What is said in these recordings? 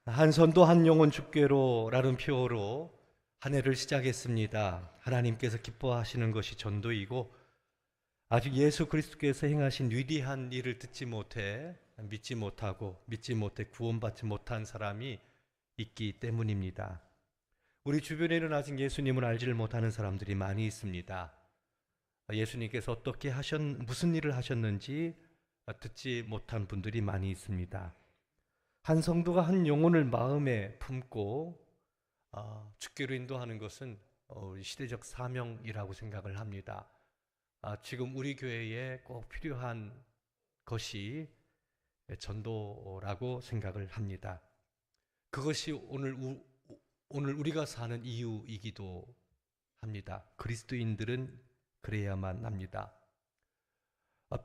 한 선도 한 영혼 죽게로라는 표어로 한 해를 시작했습니다. 하나님께서 기뻐하시는 것이 전도이고 아직 예수 그리스도께서 행하신 위대한 일을 듣지 못해 믿지 못해 구원받지 못한 사람이 있기 때문입니다. 우리 주변에는 아직 예수님을 알지를 못하는 사람들이 많이 있습니다. 예수님께서 무슨 일을 하셨는지 듣지 못한 분들이 많이 있습니다. 한 성도가 한 영혼을 마음에 품고 죽기로 인도하는 것은 시대적 사명이라고 생각을 합니다. 지금 우리 교회에 꼭 필요한 것이 전도라고 생각을 합니다. 그것이 오늘 우리가 사는 이유이기도 합니다. 그리스도인들은 그래야만 합니다.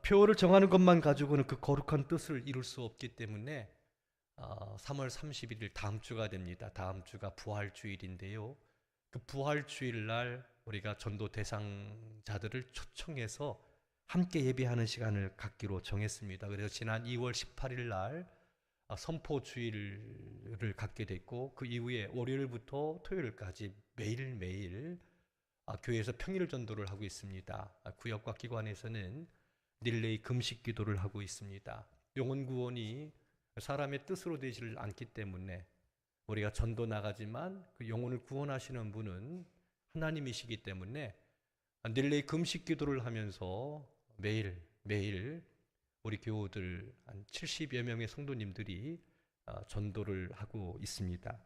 표어를 정하는 것만 가지고는 그 거룩한 뜻을 이룰 수 없기 때문에 3월 31일 다음 주가 됩니다. 다음 주가 부활주일인데요. 그 부활주일 날 우리가 전도 대상자들을 초청해서 함께 예배하는 시간을 갖기로 정했습니다. 그래서 지난 2월 18일 날 선포주일을 갖게 됐고 그 이후에 월요일부터 토요일까지 매일매일 교회에서 평일 전도를 하고 있습니다. 구역과 기관에서는 릴레이 금식 기도를 하고 있습니다. 영혼 구원이 사람의 뜻으로 되지를 않기 때문에 우리가 전도 나가지만 그 영혼을 구원하시는 분은 하나님이시기 때문에 릴레이 금식 기도를 하면서 매일 우리 교우들 한 70여 명의 성도님들이 전도를 하고 있습니다.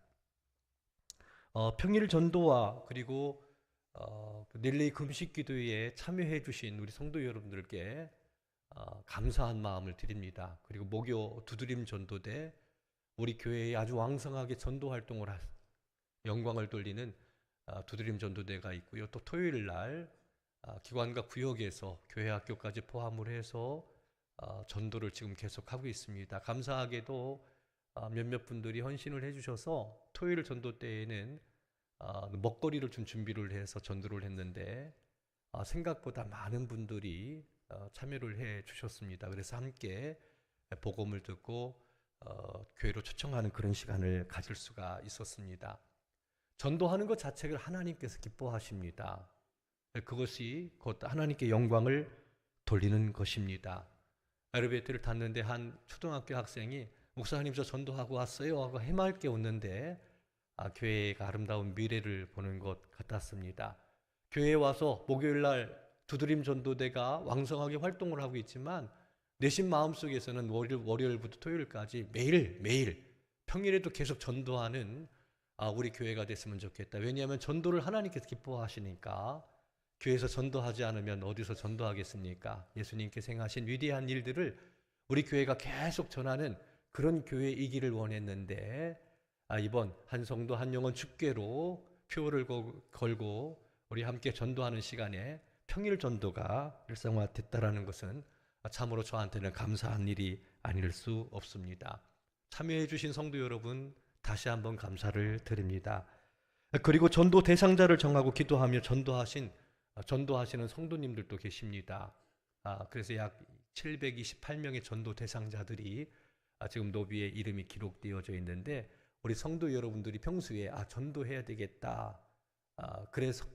평일 전도와 그리고 릴레이 금식 기도에 참여해 주신 우리 성도 여러분들께 감사한 마음을 드립니다. 그리고 목요 두드림 전도대 우리 교회에 아주 왕성하게 전도 활동을 영광을 돌리는 두드림 전도대가 있고요. 또 토요일 날 기관과 구역에서 교회 학교까지 포함을 해서 전도를 지금 계속하고 있습니다. 감사하게도 몇몇 분들이 헌신을 해주셔서 토요일 전도 때에는 먹거리를 좀 준비를 해서 전도를 했는데 생각보다 많은 분들이 참여를 해 주셨습니다. 그래서 함께 복음을 듣고 교회로 초청하는 그런 시간을 가질 수가 있었습니다. 전도하는 것 자체를 하나님께서 기뻐하십니다. 그것이 곧 하나님께 영광을 돌리는 것입니다. 엘리베이터를 탔는데 한 초등학교 학생이 목사님 저 전도하고 왔어요 하고 해맑게 웃는데 교회가 아름다운 미래를 보는 것 같았습니다. 교회에 와서 목요일날 두드림 전도대가 왕성하게 활동을 하고 있지만 내심 마음속에서는 월요일부터 토요일까지 매일 평일에도 계속 전도하는 우리 교회가 됐으면 좋겠다. 왜냐하면 전도를 하나님께서 기뻐하시니까 교회에서 전도하지 않으면 어디서 전도하겠습니까? 예수님께서 행하신 위대한 일들을 우리 교회가 계속 전하는 그런 교회이기를 원했는데 이번 한 성도 한 영혼 축계로 표를 걸고 우리 함께 전도하는 시간에 평일 전도가 일상화됐다라는 것은 참으로 저한테는 감사한 일이 아닐 수 없습니다. 참여해 주신 성도 여러분 다시 한번 감사를 드립니다. 그리고 전도 대상자를 정하고 기도하며 전도하시는 성도님들도 계십니다. 그래서 약 728명의 전도 대상자들이 지금 노비에 이름이 기록되어져 있는데 우리 성도 여러분들이 평소에 전도해야 되겠다. 그래서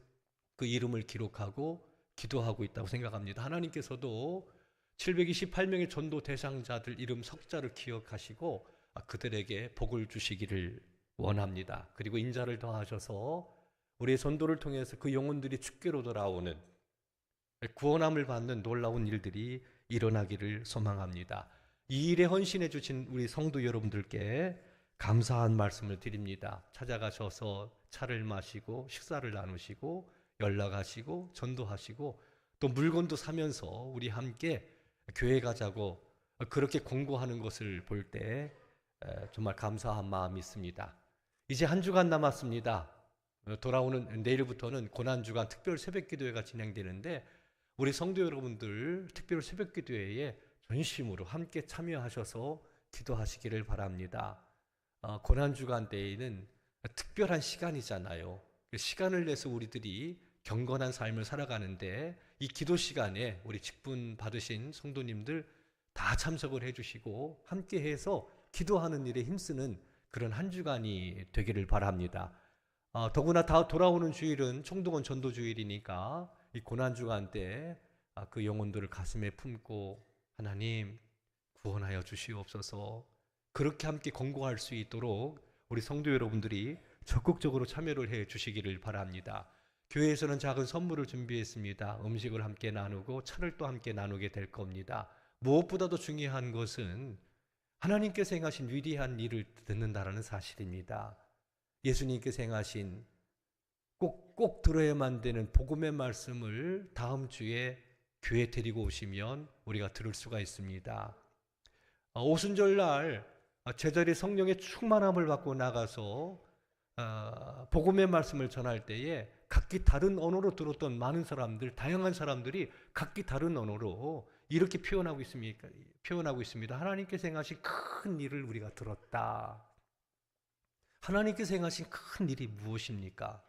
그 이름을 기록하고 기도하고 있다고 생각합니다. 하나님께서도 728명의 전도 대상자들 이름 석자를 기억하시고 그들에게 복을 주시기를 원합니다. 그리고 인자를 더하셔서 우리의 전도를 통해서 그 영혼들이 주께로 돌아오는 구원함을 받는 놀라운 일들이 일어나기를 소망합니다. 이 일에 헌신해 주신 우리 성도 여러분들께 감사한 말씀을 드립니다. 찾아가셔서 차를 마시고 식사를 나누시고 연락하시고 전도하시고 또 물건도 사면서 우리 함께 교회 가자고 그렇게 공고하는 것을 볼 때 정말 감사한 마음이 있습니다. 이제 한 주간 남았습니다. 돌아오는 내일부터는 고난주간 특별 새벽기도회가 진행되는데 우리 성도 여러분들 특별 새벽기도회에 전심으로 함께 참여하셔서 기도하시기를 바랍니다. 고난주간 때에는 특별한 시간이잖아요. 그 시간을 내서 우리들이 경건한 삶을 살아가는데 이 기도 시간에 우리 직분 받으신 성도님들 다 참석을 해주시고 함께해서 기도하는 일에 힘쓰는 그런 한 주간이 되기를 바랍니다. 더구나 다 돌아오는 주일은 총동원 전도 주일이니까 이 고난 주간 때 그 영혼들을 가슴에 품고 하나님 구원하여 주시옵소서, 그렇게 함께 권고할 수 있도록 우리 성도 여러분들이 적극적으로 참여를 해 주시기를 바랍니다. 교회에서는 작은 선물을 준비했습니다. 음식을 함께 나누고 차를 또 함께 나누게 될 겁니다. 무엇보다도 중요한 것은 하나님께서 행하신 위대한 일을 듣는다라는 사실입니다. 예수님께서 행하신 꼭 들어야만 되는 복음의 말씀을 다음 주에 교회에 데리고 오시면 우리가 들을 수가 있습니다. 오순절날 제자리 성령의 충만함을 받고 나가서 복음의 말씀을 전할 때에 각기 다른 언어로 들었던 많은 사람들, 다양한 사람들이 각기 다른 언어로 이렇게 표현하고 있습니다. 하나님께서 행하신 큰 일을 우리가 들었다. 하나님께서 행하신 큰 일이 무엇입니까?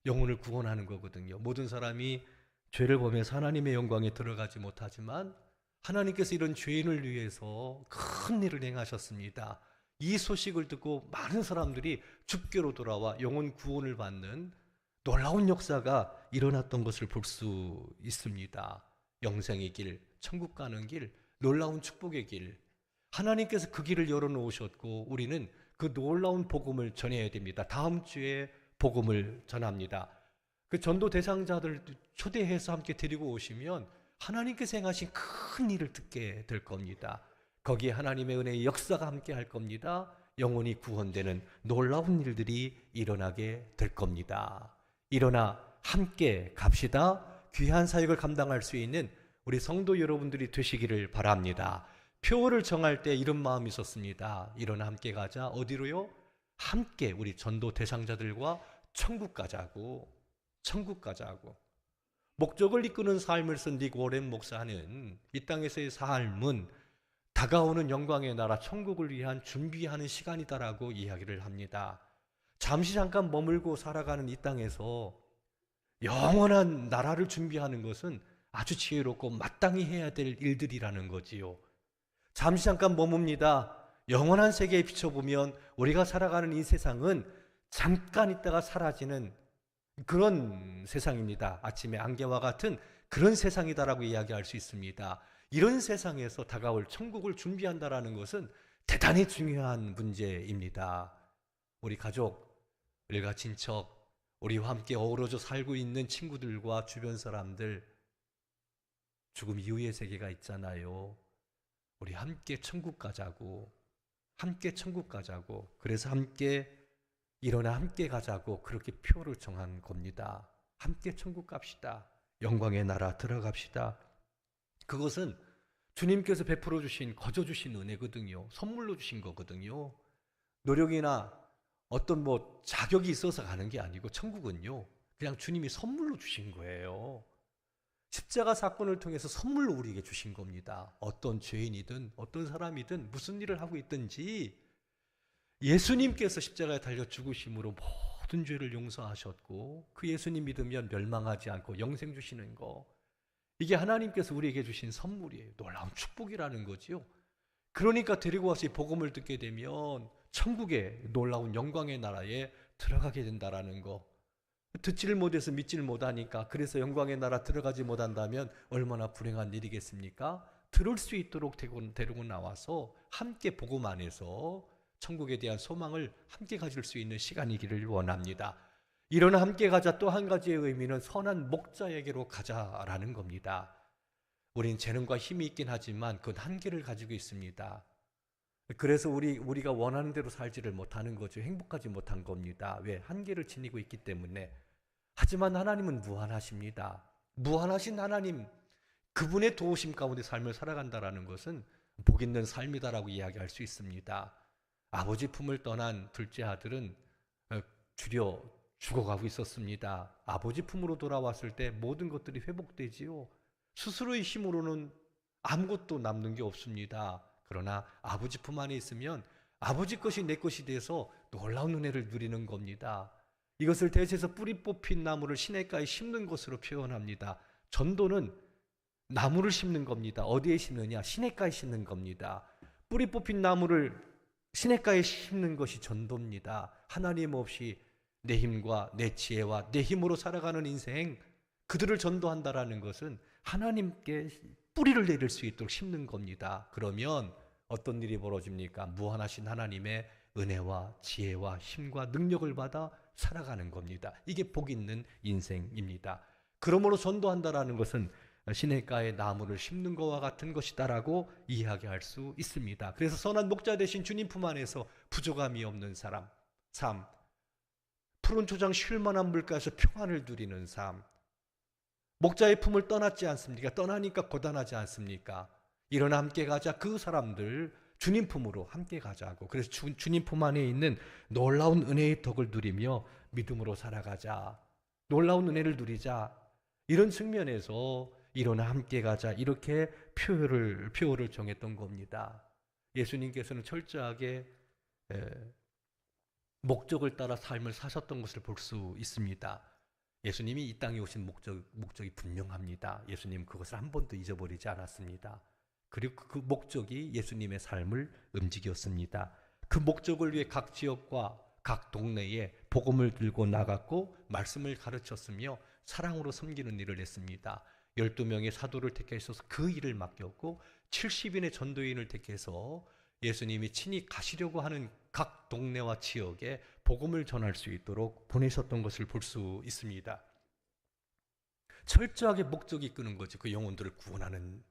영혼을 구원하는 거거든요. 모든 사람이 죄를 보면서 하나님의 영광에 들어가지 못하지만 하나님께서 이런 죄인을 위해서 큰 일을 행하셨습니다. 이 소식을 듣고 많은 사람들이 주께로 돌아와 영혼 구원을 받는 놀라운 역사가 일어났던 것을 볼 수 있습니다. 영생의 길, 천국 가는 길, 놀라운 축복의 길, 하나님께서 그 길을 열어놓으셨고 우리는 그 놀라운 복음을 전해야 됩니다. 다음 주에 복음을 전합니다. 그 전도 대상자들 초대해서 함께 데리고 오시면 하나님께서 행하신 큰 일을 듣게 될 겁니다. 거기에 하나님의 은혜의 역사가 함께 할 겁니다. 영혼이 구원되는 놀라운 일들이 일어나게 될 겁니다. 일어나 함께 갑시다. 귀한 사역을 감당할 수 있는 우리 성도 여러분들이 되시기를 바랍니다. 표를 정할 때 이런 마음이 있었습니다. 일어나 함께 가자. 어디로요? 함께 우리 전도 대상자들과 천국 가자고. 천국 가자고. 목적을 이끄는 삶을 쓴 닉 워렌 목사는 이 땅에서의 삶은 다가오는 영광의 나라 천국을 위한 준비하는 시간이다라고 이야기를 합니다. 잠시 잠깐 머물고 살아가는 이 땅에서 영원한 나라를 준비하는 것은 아주 지혜롭고 마땅히 해야 될 일들이라는 거지요. 잠시 잠깐 머뭅니다. 영원한 세계에 비춰보면 우리가 살아가는 이 세상은 잠깐 있다가 사라지는 그런 세상입니다. 아침의 안개와 같은 그런 세상이다라고 이야기할 수 있습니다. 이런 세상에서 다가올 천국을 준비한다라는 것은 대단히 중요한 문제입니다. 우리 가족, 일가 친척, 우리와 함께 어우러져 살고 있는 친구들과 주변 사람들, 죽음 이후의 세계가 있잖아요. 우리 함께 천국 가자고, 함께 천국 가자고, 그래서 함께 일어나 함께 가자고 그렇게 표를 정한 겁니다. 함께 천국 갑시다. 영광의 나라 들어갑시다. 그것은 주님께서 베풀어 주신, 거저 주신 은혜거든요. 선물로 주신 거거든요. 노력이나 어떤 자격이 있어서 가는 게 아니고 천국은요, 그냥 주님이 선물로 주신 거예요. 십자가 사건을 통해서 선물로 우리에게 주신 겁니다. 어떤 죄인이든 어떤 사람이든 무슨 일을 하고 있든지 예수님께서 십자가에 달려 죽으심으로 모든 죄를 용서하셨고 그 예수님 믿으면 멸망하지 않고 영생 주시는 거, 이게 하나님께서 우리에게 주신 선물이에요. 놀라운 축복이라는 거지요. 그러니까 데리고 와서 이 복음을 듣게 되면 천국의 놀라운 영광의 나라에 들어가게 된다라는 거. 듣지를 못해서 믿지를 못하니까, 그래서 영광의 나라 들어가지 못한다면 얼마나 불행한 일이겠습니까? 들을 수 있도록 데리고 나와서 함께 복음 안에서 천국에 대한 소망을 함께 가질 수 있는 시간이기를 원합니다. 일어나 함께 가자 또 한 가지의 의미는 선한 목자에게로 가자라는 겁니다. 우린 재능과 힘이 있긴 하지만 그건 한계를 가지고 있습니다. 그래서 우리가 원하는 대로 살지를 못하는 거죠. 행복하지 못한 겁니다. 왜? 한계를 지니고 있기 때문에. 하지만 하나님은 무한하십니다. 무한하신 하나님, 그분의 도우심 가운데 삶을 살아간다라는 것은 복 있는 삶이다라고 이야기할 수 있습니다. 아버지 품을 떠난 둘째 아들은 주려 죽어가고 있었습니다. 아버지 품으로 돌아왔을 때 모든 것들이 회복되지요. 스스로의 힘으로는 아무것도 남는 게 없습니다. 그러나 아버지 품 안에 있으면 아버지 것이 내 것이 돼서 놀라운 은혜를 누리는 겁니다. 이것을 대체해서 뿌리 뽑힌 나무를 시냇가에 심는 것으로 표현합니다. 전도는 나무를 심는 겁니다. 어디에 심느냐? 시냇가에 심는 겁니다. 뿌리 뽑힌 나무를 시냇가에 심는 것이 전도입니다. 하나님 없이 내 힘과 내 지혜와 내 힘으로 살아가는 인생, 그들을 전도한다라는 것은 하나님께 뿌리를 내릴 수 있도록 심는 겁니다. 그러면 어떤 일이 벌어집니까? 무한하신 하나님의 은혜와 지혜와 힘과 능력을 받아 살아가는 겁니다. 이게 복 있는 인생입니다. 그러므로 전도한다라는 것은 시냇가에 나무를 심는 것과 같은 것이다라고 이야기할 수 있습니다. 그래서 선한 목자 되신 주님 품 안에서 부족함이 없는 삶, 푸른 초장 쉴 만한 물가에서 평안을 누리는 삶, 목자의 품을 떠났지 않습니까? 떠나니까 고단하지 않습니까? 일어나 함께 가자. 그 사람들 주님 품으로 함께 가자고. 그래서 주님 품 안에 있는 놀라운 은혜의 덕을 누리며 믿음으로 살아가자. 놀라운 은혜를 누리자. 이런 측면에서 일어나 함께 가자. 이렇게 표어를 정했던 겁니다. 예수님께서는 철저하게 목적을 따라 삶을 사셨던 것을 볼 수 있습니다. 예수님이 이 땅에 오신 목적이 분명합니다. 예수님 그것을 한 번도 잊어버리지 않았습니다. 그리고 그 목적이 예수님의 삶을 움직였습니다. 그 목적을 위해 각 지역과 각 동네에 복음을 들고 나갔고 말씀을 가르쳤으며 사랑으로 섬기는 일을 했습니다. 12명의 사도를 택해서 그 일을 맡겼고 70인의 전도인을 택해서 예수님이 친히 가시려고 하는 각 동네와 지역에 복음을 전할 수 있도록 보내셨던 것을 볼 수 있습니다. 철저하게 목적이 이끄는 거죠. 그 영혼들을 구원하는.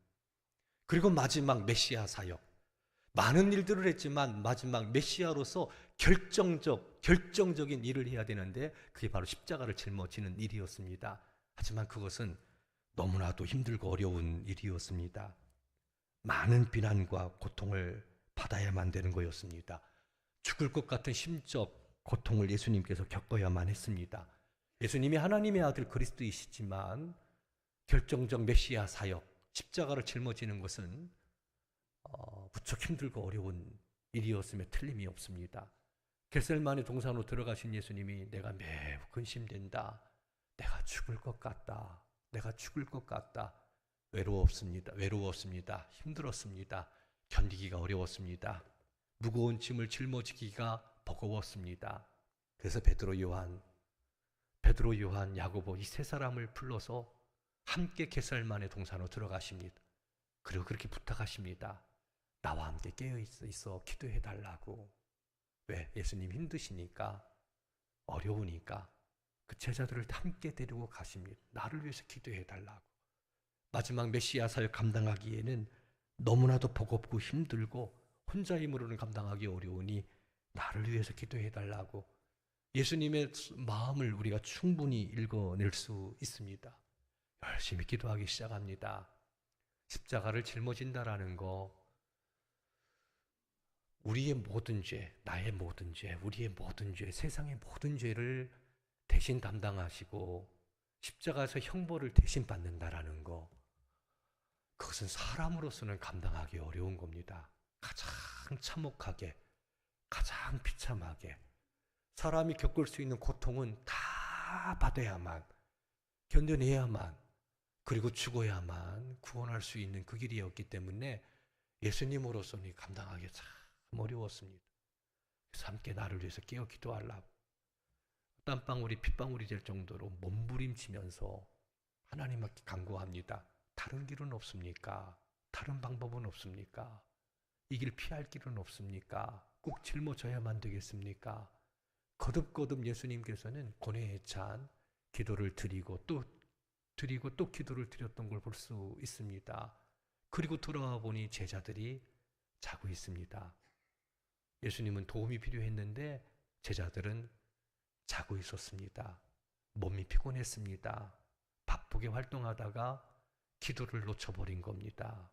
그리고 마지막 메시아 사역. 많은 일들을 했지만 마지막 메시아로서 결정적인 일을 해야 되는데 그게 바로 십자가를 짊어지는 일이었습니다. 하지만 그것은 너무나도 힘들고 어려운 일이었습니다. 많은 비난과 고통을 받아야만 되는 거였습니다. 죽을 것 같은 심적 고통을 예수님께서 겪어야만 했습니다. 예수님이 하나님의 아들 그리스도이시지만 결정적 메시아 사역, 십자가를 짊어지는 것은 무척 힘들고 어려운 일이었음에 틀림이 없습니다. 겟셀마네 동산으로 들어가신 예수님이 내가 매우 근심된다. 내가 죽을 것 같다. 내가 죽을 것 같다. 외로웠습니다. 힘들었습니다. 견디기가 어려웠습니다. 무거운 짐을 짊어지기가 버거웠습니다. 그래서 베드로, 요한, 야고보 이 세 사람을 불러서 함께 겟셀마네 동산으로 들어가십니다. 그리고 그렇게 부탁하십니다. 나와 함께 깨어있어 기도해달라고. 왜? 예수님 힘드시니까, 어려우니까 그 제자들을 함께 데리고 가십니다. 나를 위해서 기도해달라고. 마지막 메시아 사역 감당하기에는 너무나도 버겁고 힘들고 혼자 힘으로는 감당하기 어려우니 나를 위해서 기도해달라고. 예수님의 마음을 우리가 충분히 읽어낼 수 있습니다. 열심히 기도하기 시작합니다. 십자가를 짊어진다라는 거, 우리의 모든 죄, 나의 모든 죄, 우리의 모든 죄, 세상의 모든 죄를 대신 담당하시고 십자가에서 형벌을 대신 받는다라는 거, 그것은 사람으로서는 감당하기 어려운 겁니다. 가장 참혹하게, 가장 비참하게 사람이 겪을 수 있는 고통은 다 받아야만, 견뎌내야만, 그리고 죽어야만 구원할 수 있는 그 길이었기 때문에 예수님으로서는 감당하기 참 어려웠습니다. 그래서 함께 나를 위해서 깨어 기도하려고 땀방울이 핏방울이 될 정도로 몸부림치면서 하나님 앞에 간구합니다. 다른 길은 없습니까? 다른 방법은 없습니까? 이 길 피할 길은 없습니까? 꼭 짊어져야만 되겠습니까? 거듭거듭 예수님께서는 고뇌에 찬 기도를 드리고 또 기도를 드렸던 걸 볼 수 있습니다. 그리고 돌아와 보니 제자들이 자고 있습니다. 예수님은 도움이 필요했는데 제자들은 자고 있었습니다. 몸이 피곤했습니다. 바쁘게 활동하다가 기도를 놓쳐버린 겁니다.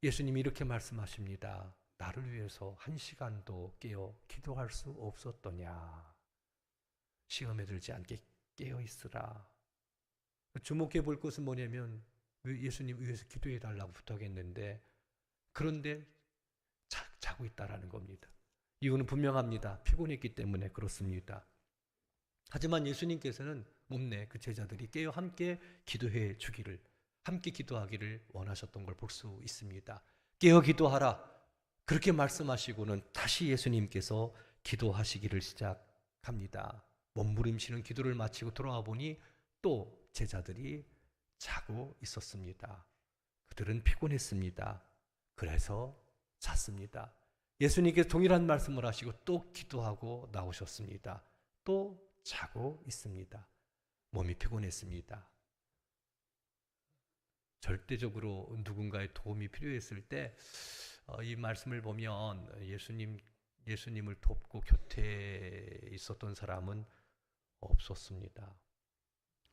예수님이 이렇게 말씀하십니다. 나를 위해서 1시간도 깨어 기도할 수 없었더냐. 시험에 들지 않게 깨어 있으라. 주목해 볼 것은 뭐냐면 예수님 위해서 기도해 달라고 부탁했는데 그런데 자고 있다라는 겁니다. 이유는 분명합니다. 피곤했기 때문에 그렇습니다. 하지만 예수님께서는 몸내 그 제자들이 깨어 함께 기도해 주기를, 함께 기도하기를 원하셨던 걸 볼 수 있습니다. 깨어 기도하라. 그렇게 말씀하시고는 다시 예수님께서 기도하시기를 시작합니다. 몸부림치는 기도를 마치고 돌아와 보니 또 제자들이 자고 있었습니다. 그들은 피곤했습니다. 그래서 잤습니다. 예수님께서 동일한 말씀을 하시고 또 기도하고 나오셨습니다. 또 자고 있습니다. 몸이 피곤했습니다. 절대적으로 누군가의 도움이 필요했을 때 이 말씀을 보면 예수님을 돕고 곁에 있었던 사람은 없었습니다.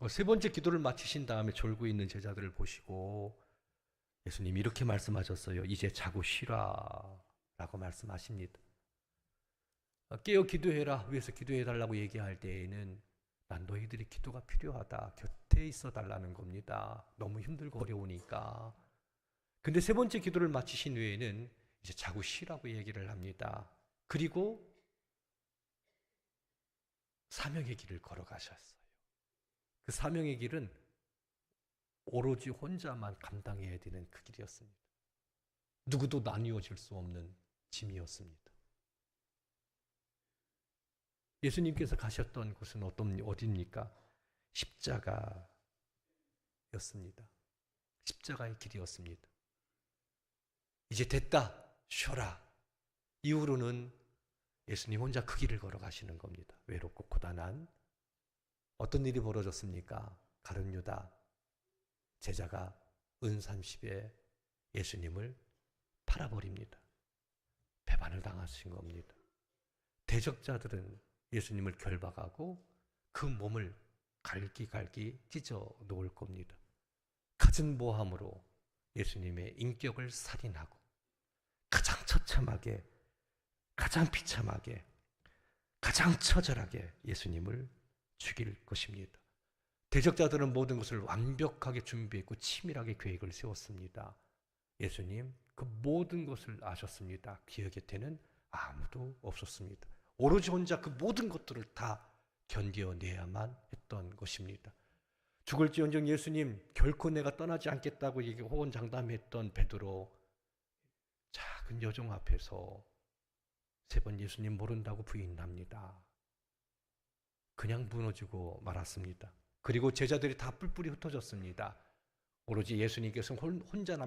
세 번째 기도를 마치신 다음에 졸고 있는 제자들을 보시고 예수님이 이렇게 말씀하셨어요. 이제 자고 쉬라 라고 말씀하십니다. 깨어 기도해라, 위에서 기도해달라고 얘기할 때에는 난 너희들이 기도가 필요하다, 곁에 있어 달라는 겁니다. 너무 힘들고 어려우니까. 근데 세 번째 기도를 마치신 후에는 이제 자고 쉬라고 얘기를 합니다. 그리고 사명의 길을 걸어가셨어요. 그 사명의 길은 오로지 혼자만 감당해야 되는 그 길이었습니다. 누구도 나뉘어질 수 없는 짐이었습니다. 예수님께서 가셨던 곳은 어디입니까? 십자가였습니다. 십자가의 길이었습니다. 이제 됐다, 쉬어라. 이후로는 예수님 혼자 그 길을 걸어가시는 겁니다. 외롭고 고단한. 어떤 일이 벌어졌습니까? 가룟 유다 제자가 은 30에 예수님을 팔아버립니다. 배반을 당하신 겁니다. 대적자들은 예수님을 결박하고 그 몸을 갈기갈기 찢어 놓을 겁니다. 갖은 모함으로 예수님의 인격을 살인하고 가장 처참하게, 가장 비참하게, 가장 처절하게 예수님을 죽일 것입니다. 대적자들은 모든 것을 완벽하게 준비했고 치밀하게 계획을 세웠습니다. 예수님 그 모든 것을 아셨습니다. 기억 곁에는 아무도 없었습니다. 오로지 혼자 그 모든 것들을 다 견뎌내야만 했던 것입니다. 죽을지언정 예수님 결코 내가 떠나지 않겠다고 호언장담했던 베드로, 작은 여종 앞에서 3번 예수님 모른다고 부인합니다. 그냥 무너지고 말았습니다. 그리고 제자들이 다 뿔뿔이 흩어졌습니다. 오로지 예수님께서 혼자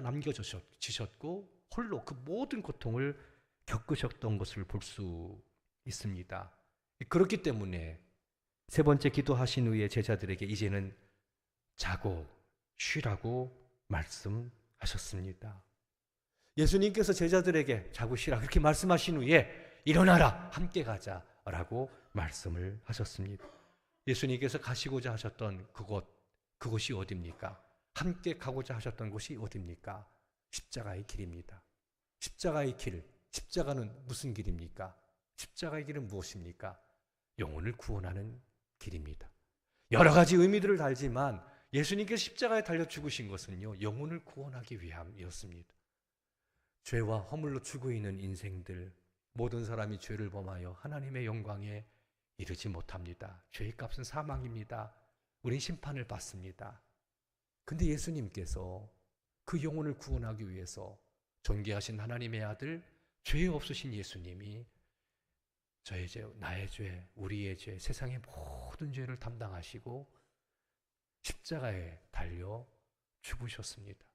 남겨지셨고 홀로 그 모든 고통을 겪으셨던 것을 볼 수 있습니다. 그렇기 때문에 3번째 기도하신 후에 제자들에게 이제는 자고 쉬라고 말씀하셨습니다. 예수님께서 제자들에게 자고 쉬라 그렇게 말씀하신 후에 일어나라, 함께 가자라고 말씀을 하셨습니다. 예수님께서 가시고자 하셨던 그곳이 어디입니까? 함께 가고자 하셨던 곳이 어디입니까? 십자가의 길입니다. 십자가의 길, 십자가는 무슨 길입니까? 십자가의 길은 무엇입니까? 영혼을 구원하는 길입니다. 여러 가지 의미들을 달지만 예수님께서 십자가에 달려 죽으신 것은요, 영혼을 구원하기 위함이었습니다. 죄와 허물로 죽어 있는 인생들, 모든 사람이 죄를 범하여 하나님의 영광에 이르지 못합니다. 죄의 값은 사망입니다. 우린 심판을 받습니다. 근데 예수님께서 그 영혼을 구원하기 위해서 존귀하신 하나님의 아들, 죄 없으신 예수님이 저의 죄, 나의 죄, 우리의 죄, 세상의 모든 죄를 담당하시고 십자가에 달려 죽으셨습니다.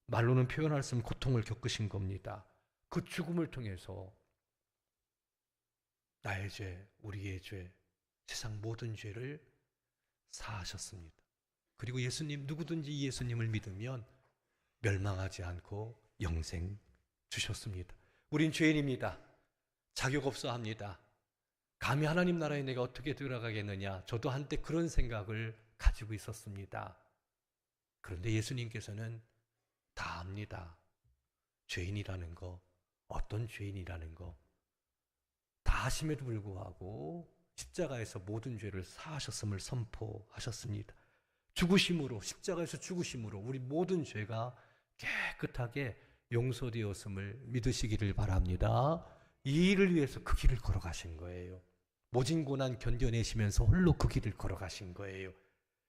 말로는 표현할 수 없는 고통을 겪으신 겁니다. 그 죽음을 통해서 나의 죄, 우리의 죄, 세상 모든 죄를 사하셨습니다. 그리고 예수님, 누구든지 이 예수님을 믿으면 멸망하지 않고 영생 주셨습니다. 우린 죄인입니다. 자격 없어 합니다. 감히 하나님 나라에 내가 어떻게 들어가겠느냐. 저도 한때 그런 생각을 가지고 있었습니다. 그런데 예수님께서는 다 압니다. 죄인이라는 거, 어떤 죄인이라는 거 다 하심에도 불구하고 십자가에서 모든 죄를 사하셨음을 선포하셨습니다. 죽으심으로, 십자가에서 죽으심으로 우리 모든 죄가 깨끗하게 용서되었음을 믿으시기를 바랍니다. 이 일을 위해서 그 길을 걸어가신 거예요. 모진 고난 견뎌내시면서 홀로 그 길을 걸어가신 거예요.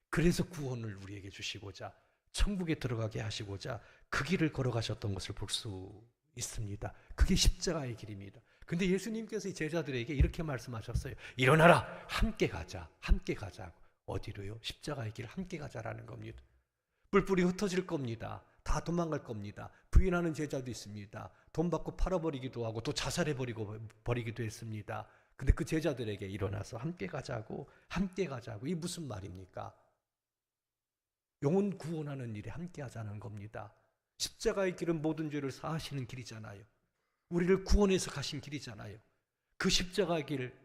그래서 구원을 우리에게 주시고자, 천국에 들어가게 하시고자 그 길을 걸어가셨던 것을 볼 수 있습니다. 그게 십자가의 길입니다. 근데 예수님께서 이 제자들에게 이렇게 말씀하셨어요. 일어나라, 함께 가자, 함께 가자. 어디로요? 십자가의 길 함께 가자라는 겁니다. 뿔뿔이 흩어질 겁니다. 다 도망갈 겁니다. 부인하는 제자도 있습니다. 돈 받고 팔아버리기도 하고 또 자살해버리기도 했습니다. 근데 그 제자들에게 일어나서 함께 가자고, 함께 가자고. 이 무슨 말입니까? 영혼 구원하는 일에 함께 하자는 겁니다. 십자가의 길은 모든 죄를 사하시는 길이잖아요. 우리를 구원해서 가신 길이잖아요. 그 십자가의 길,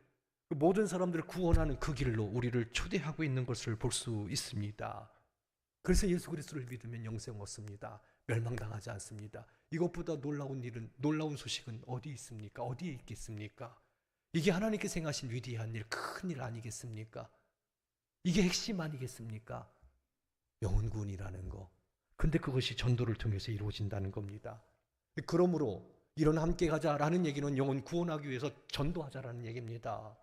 모든 사람들을 구원하는 그 길로 우리를 초대하고 있는 것을 볼 수 있습니다. 그래서 예수 그리스도를 믿으면 영생 얻습니다. 멸망당하지 않습니다. 이것보다 놀라운 소식은 어디 있습니까? 어디에 있겠습니까? 이게 하나님께서 행하신 위대한 일, 큰 일 아니겠습니까? 이게 핵심 아니겠습니까? 영혼 구원이라는 거. 근데 그것이 전도를 통해서 이루어진다는 겁니다. 그러므로 이런 함께 가자라는 얘기는 영혼 구원하기 위해서 전도하자라는 얘기입니다.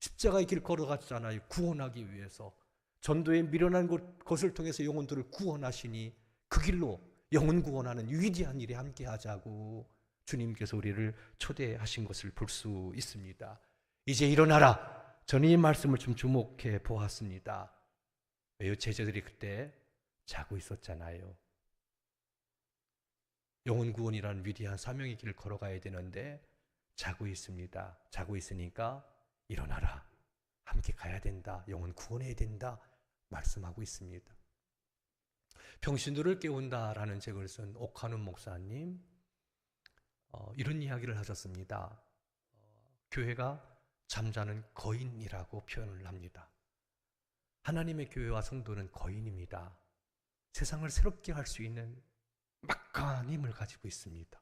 십자가의 길 걸어갔잖아요. 구원하기 위해서. 전도에 미련한 것을 통해서 영혼들을 구원하시니 그 길로 영혼 구원하는 위대한 일에 함께 하자고 주님께서 우리를 초대하신 것을 볼 수 있습니다. 이제 일어나라. 저는 이 말씀을 좀 주목해 보았습니다. 왜요? 제자들이 그때 자고 있었잖아요. 영혼 구원이라는 위대한 사명의 길을 걸어가야 되는데 자고 있습니다. 자고 있으니까 일어나라. 함께 가야 된다. 영혼 구원해야 된다. 말씀하고 있습니다. 병신들을 깨운다라는 책을 쓴 옥한훈 목사님 이런 이야기를 하셨습니다. 교회가 잠자는 거인이라고 표현을 합니다. 하나님의 교회와 성도는 거인입니다. 세상을 새롭게 할 수 있는 막강한 힘을 가지고 있습니다.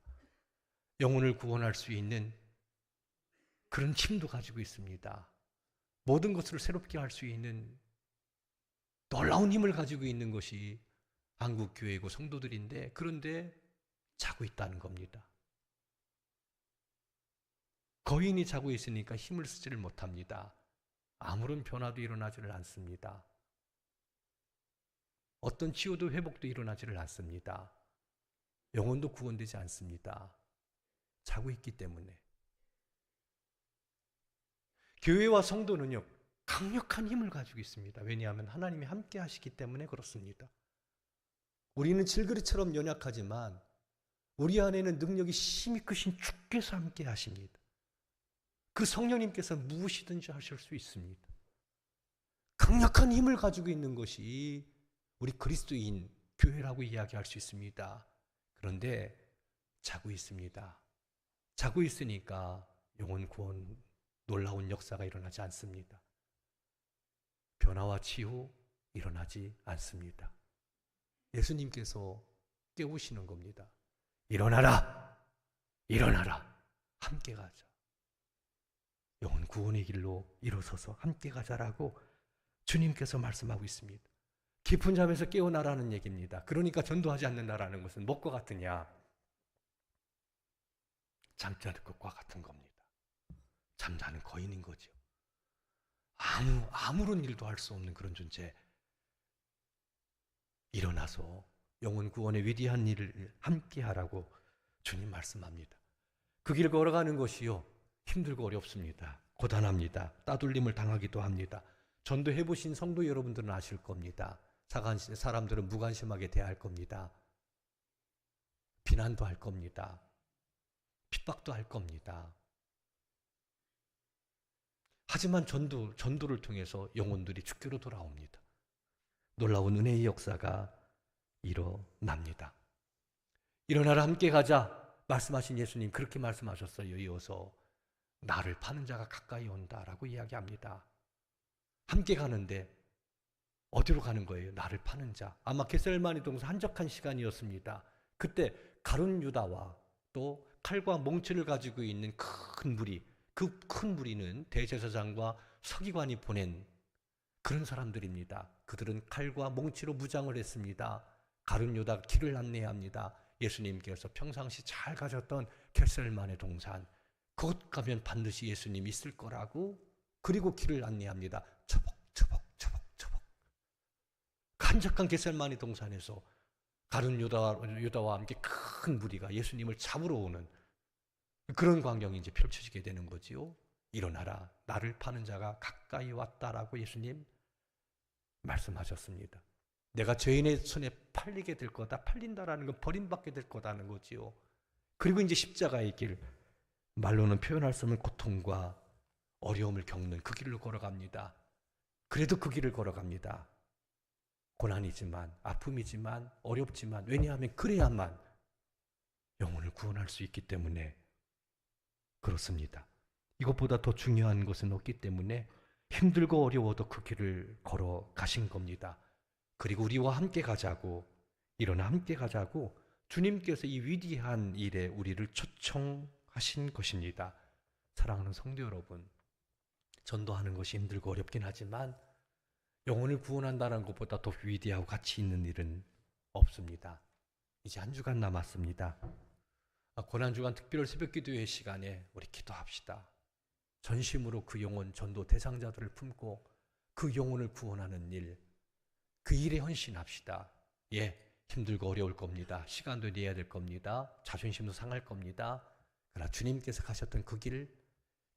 영혼을 구원할 수 있는 그런 힘도 가지고 있습니다. 모든 것을 새롭게 할 수 있는 놀라운 힘을 가지고 있는 것이 한국교회이고 성도들인데 그런데 자고 있다는 겁니다. 거인이 자고 있으니까 힘을 쓰지를 못합니다. 아무런 변화도 일어나지를 않습니다. 어떤 치유도 회복도 일어나지를 않습니다. 영혼도 구원되지 않습니다. 자고 있기 때문에. 교회와 성도는요, 강력한 힘을 가지고 있습니다. 왜냐하면 하나님이 함께 하시기 때문에 그렇습니다. 우리는 질그릇처럼 연약하지만 우리 안에는 능력이 힘이 크신 주께서 함께 하십니다. 그 성령님께서 무엇이든지 하실 수 있습니다. 강력한 힘을 가지고 있는 것이 우리 그리스도인 교회라고 이야기할 수 있습니다. 그런데 자고 있습니다. 자고 있으니까 영혼 구원 놀라운 역사가 일어나지 않습니다. 변화와 치유 일어나지 않습니다. 예수님께서 깨우시는 겁니다. 일어나라! 일어나라! 함께 가자. 영혼 구원의 길로 일어서서 함께 가자라고 주님께서 말씀하고 있습니다. 깊은 잠에서 깨어나라는 얘기입니다. 그러니까 전도하지 않는다라는 것은 무엇과 같으냐? 잠자는 것과 같은 겁니다. 잠자는 거인인 거죠. 아무런 일도 할 수 없는 그런 존재. 일어나서 영혼 구원의 위대한 일을 함께 하라고 주님 말씀합니다. 그 길을 걸어가는 것이요, 힘들고 어렵습니다. 고단합니다. 따돌림을 당하기도 합니다. 전도해보신 성도 여러분들은 아실 겁니다. 사람들은 무관심하게 대할 겁니다. 비난도 할 겁니다. 핍박도 할 겁니다. 하지만 전도를 통해서 영혼들이 주께로 돌아옵니다. 놀라운 은혜의 역사가 일어납니다. 일어나라 함께 가자 말씀하신 예수님 그렇게 말씀하셨어요. 이어서 나를 파는 자가 가까이 온다라고 이야기합니다. 함께 가는데 어디로 가는 거예요? 나를 파는 자. 아마 겟세마네 동산 한적한 시간이었습니다. 그때 가룟 유다와 또 칼과 몽치를 가지고 있는 큰 무리, 그 큰 무리는 대제사장과 서기관이 보낸 그런 사람들입니다. 그들은 칼과 몽치로 무장을 했습니다. 가룟 유다가 길을 안내합니다. 예수님께서 평상시 잘 가셨던 겟세마네 동산, 그곳 가면 반드시 예수님이 있을 거라고, 그리고 길을 안내합니다. 처벅 한적한 겟세마네 동산에서 가룟 유다와 함께 큰 무리가 예수님을 잡으러 오는 그런 광경이 이제 펼쳐지게 되는 거지요. 일어나라, 나를 파는 자가 가까이 왔다라고 예수님 말씀하셨습니다. 내가 죄인의 손에 팔리게 될 거다. 팔린다라는 건 버림받게 될 거다는 거지요. 그리고 이제 십자가의 길, 말로는 표현할 수 없는 고통과 어려움을 겪는 그 길을 걸어갑니다. 그래도 그 길을 걸어갑니다. 고난이지만, 아픔이지만, 어렵지만, 왜냐하면 그래야만 영혼을 구원할 수 있기 때문에 그렇습니다. 이것보다 더 중요한 것은 없기 때문에 힘들고 어려워도 그 길을 걸어가신 겁니다. 그리고 우리와 함께 가자고, 일어나 함께 가자고 주님께서 이 위대한 일에 우리를 초청하신 것입니다. 사랑하는 성도 여러분, 전도하는 것이 힘들고 어렵긴 하지만 영혼을 구원한다는 것보다 더 위대하고 가치 있는 일은 없습니다. 이제 한 주간 남았습니다. 고난주간 특별 새벽기도회 시간에 우리 기도합시다. 전심으로 그 영혼 전도 대상자들을 품고 그 영혼을 구원하는 일, 그 일에 헌신합시다. 예, 힘들고 어려울 겁니다. 시간도 내야 될 겁니다. 자존심도 상할 겁니다. 그러나 주님께서 가셨던 그 길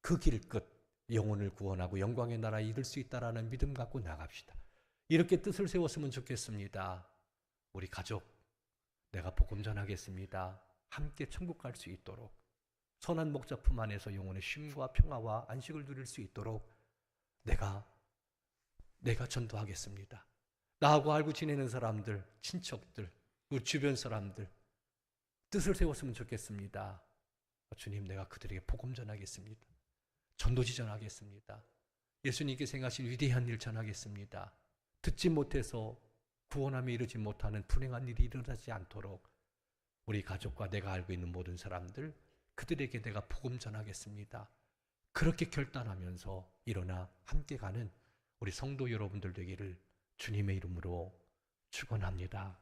끝, 영혼을 구원하고 영광의 나라에 이를 수 있다라는 믿음 갖고 나갑시다. 이렇게 뜻을 세웠으면 좋겠습니다. 우리 가족, 내가 복음 전하겠습니다. 함께 천국 갈 수 있도록, 선한 목자품 안에서 영혼의 쉼과 평화와 안식을 누릴 수 있도록 내가 전도하겠습니다. 나하고 알고 지내는 사람들, 친척들, 우리 주변 사람들 뜻을 세웠으면 좋겠습니다. 주님, 내가 그들에게 복음 전하겠습니다. 전도지 전하겠습니다. 예수님께서 행하신 위대한 일 전하겠습니다. 듣지 못해서 구원함에 이르지 못하는 불행한 일이 일어나지 않도록 우리 가족과 내가 알고 있는 모든 사람들, 그들에게 내가 복음 전하겠습니다. 그렇게 결단하면서 일어나 함께 가는 우리 성도 여러분들 되기를 주님의 이름으로 축원합니다.